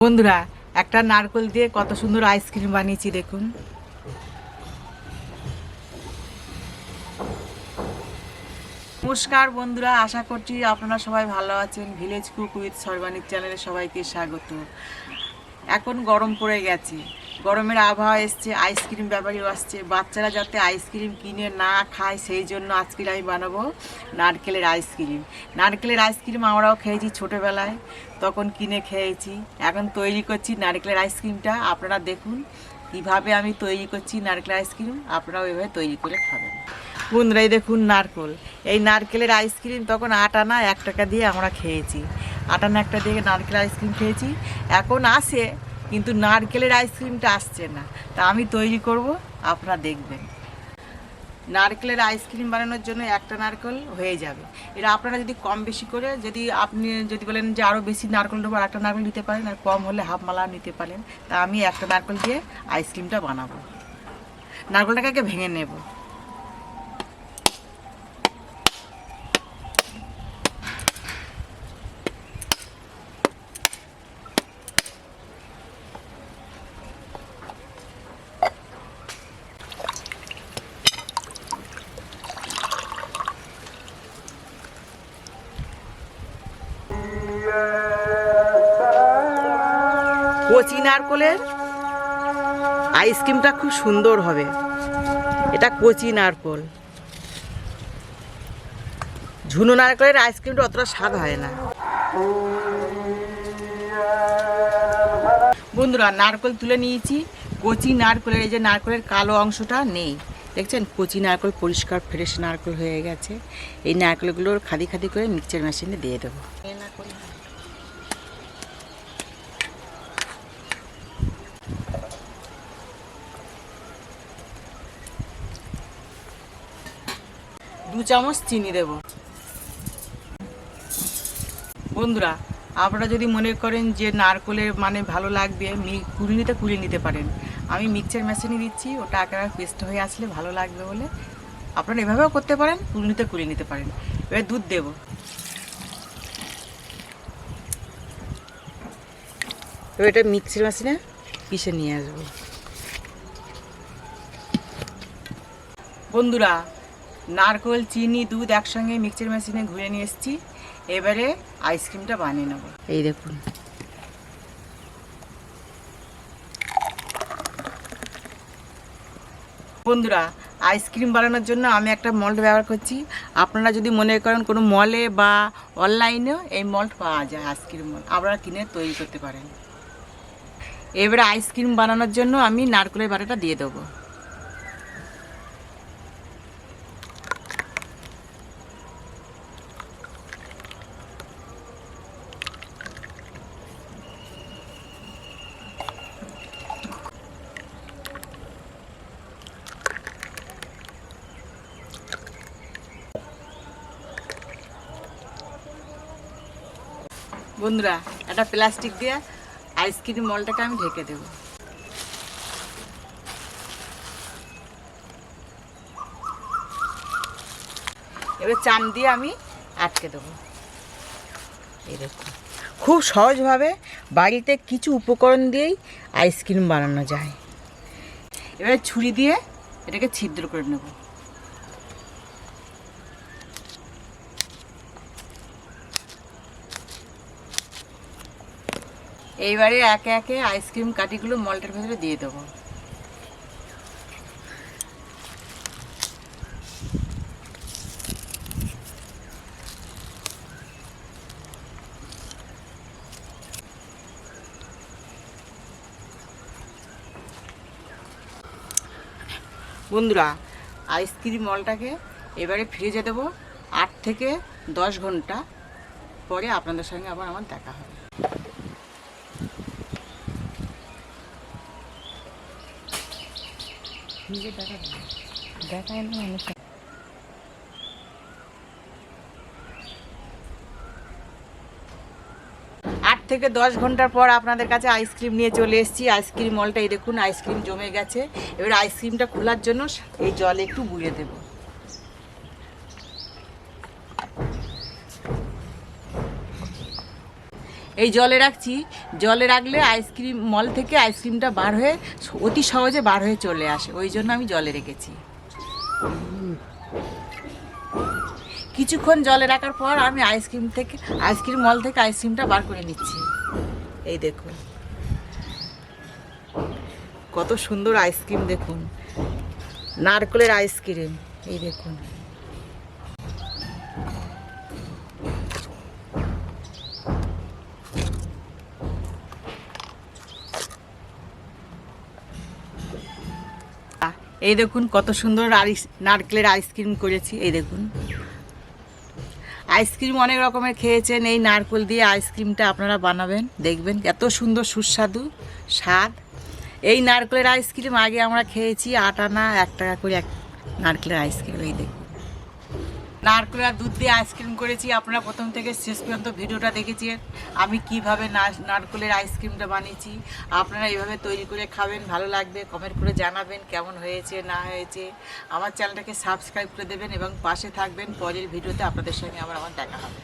বন্ধুরা, একটা নারকেল দিয়ে কত সুন্দর আইসক্রিম বানিয়েছি দেখুন। নমস্কার বন্ধুরা, আশা করছি আপনারা সবাই ভালো আছেন। ভিলেজ কুক উইথ সর্বাণিক চ্যানেলে সবাইকে স্বাগত। এখন গরম পড়ে গেছে, গরমের আবহাওয়া এসছে, আইসক্রিম ব্যাপারীও আসছে। বাচ্চারা যাতে আইসক্রিম কিনে না খায় সেই জন্য আজকে আমি বানাবো নারকেলের আইসক্রিম। নারকেলের আইসক্রিম আমরাও খেয়েছি ছোটোবেলায়, তখন কিনে খেয়েছি। এখন তৈরি করছি নারকেলের আইসক্রিমটা। আপনারা দেখুন কীভাবে আমি তৈরি করছি নারকেলের আইসক্রিম, আপনারাও এভাবে তৈরি করে খাবেন। বন্ধুরা, এই দেখুন নারকেল, এই নারকেলের আইসক্রিম তখন 8 আনা 1 টাকা দিয়ে আমরা খেয়েছি। 8 আনা 1 টাকা দিয়ে নারকেলের আইসক্রিম খেয়েছি। এখন আসে, কিন্তু নারকেলের আইসক্রিমটা আসছে না। তা আমি তৈরি করব, আপনারা দেখবেন। নারকেলের আইসক্রিম বানানোর জন্য একটা নারকেল হয়ে যাবে। এটা আপনারা যদি কম বেশি করে, আপনি যদি বলেন যে আরও বেশি নারকেল নেবো, একটা নারকেল নিতে পারেন, আর কম হলে হাফ মালা নিতে পারেন। তা আমি একটা নারকেল দিয়ে আইসক্রিমটা বানাবো। নারকেলটাকে আগে ভেঙে নেব। কচি নারকেলের আইসক্রিমটা খুব সুন্দর হবে। এটা কচি নারকেল। ঝুনো নারকেলের আইসক্রিমটা অতটা স্বাদ হয় না। বন্ধুরা, নারকেল তুলে নিয়েছি। কচি নারকেলের এই যে নারকেলের কালো অংশটা নেই, দেখছেন? কচি নারকেল পরিষ্কার ফ্রেশ নারকেল হয়ে গেছে। এই নারকেলগুলোর খাদি খাদি করে মিক্সচার মেশিনে দিয়ে দেবো। দু চামচ চিনি দেব। বন্ধুরা, আপনারা যদি মনে করেন যে নারকেলের মানে ভালো লাগবে, কুড়িয়ে নিতে পারেন। আমি মিক্সচার মেশিনে দিচ্ছি, ওটা একেবারে পেস্ট হয়ে আসলে ভালো লাগবে বলে আপনারা এভাবেও করতে পারেন, কুড়িয়ে নিতে পারেন। এবার দুধ দেব। এবার এটা মিক্সচার মেশিনে পিষে নিয়ে আসবো। বন্ধুরা, নারকেল, চিনি, দুধ একসঙ্গে মিক্সচার মেশিনে ঘুরে নিয়ে এসেছি। এবারে আইসক্রিমটা বানিয়ে নেব। এই দেখুন, বন্ধুরা, আইসক্রিম বানানোর জন্য আমি একটা মল্ট ব্যবহার করছি। আপনারা যদি মনে করেন কোনো মলে বা অনলাইনেও এই মল্ট পাওয়া যায়, আইসক্রিম মল্ট, আপনারা কিনে তৈরি করতে পারেন। এবারে আইসক্রিম বানানোর জন্য আমি নারকেলের বাটাটা দিয়ে দেবো। বন্ধুরা, একটা প্লাস্টিক দিয়ে আইসক্রিম মলটাকে আমি ঢেকে দেব। এবার চাম দিয়ে আমি আটকে দেবো। এই দেখুন, খুব সহজভাবে বাড়িতে কিছু উপকরণ দিয়েই আইসক্রিম বানানো যায়। এবারে ছুরি দিয়ে এটাকে ছিদ্র করে নেব। এইবারে একে একে আইসক্রিম কাঠিগুলো মল্টের ভেতরে দিয়ে দেবো। বন্ধুরা, আইসক্রিম মলটাকে এবারে ফ্রিজে দেবো। 8 থেকে 10 ঘন্টা পরে আপনাদের সঙ্গে আবার আমার দেখা হবে। দেখায় না মানুষ। 8 থেকে 10 ঘন্টার পর আপনাদের কাছে আইসক্রিম নিয়ে চলে এসেছি। আইসক্রিম মলটা এই দেখুন, আইসক্রিম জমে গেছে। এবার আইসক্রিমটা খোলার জন্য এই জলে একটু বুড়িয়ে দেবো। এই জলে রাখছি, জলে রাখলে আইসক্রিম মল থেকে আইসক্রিমটা বার হয়ে অতি সহজে বার হয়ে চলে আসে, ওই জন্য আমি জলে রেখেছি। কিছুক্ষণ জলে রাখার পর আমি আইসক্রিম মল থেকে আইসক্রিমটা বার করে নিচ্ছি। এই দেখুন কত সুন্দর আইসক্রিম, দেখুন নারকেলের আইসক্রিম, এই দেখুন। এই দেখুন কত সুন্দর নারকেলের আইসক্রিম করেছি। এই দেখুন আইসক্রিম অনেক রকমের খেয়েছেন, এই নারকেল দিয়ে আইসক্রিমটা আপনারা বানাবেন, দেখবেন এত সুন্দর সুস্বাদু স্বাদ। এই নারকেলের আইসক্রিম আগে আমরা খেয়েছি 8 আনা 1 টাকা করে এক নারকেলের আইসক্রিম। এই দেখুন নারকেল আর দুধ দিয়ে আইসক্রিম করেছি। আপনারা প্রথম থেকে শেষ পর্যন্ত ভিডিওটা দেখেছেন আমি কিভাবে নারকেলের আইসক্রিমটা বানিয়েছি। আপনারা এইভাবে তৈরি করে খাবেন, ভালো লাগবে, কমেন্ট করে জানাবেন কেমন হয়েছে না হয়েছে। আমার চ্যানেলটাকে সাবস্ক্রাইব করে দেবেন এবং পাশে থাকবেন। পরের ভিডিওতে আপনাদের সঙ্গে আমার দেখা হবে।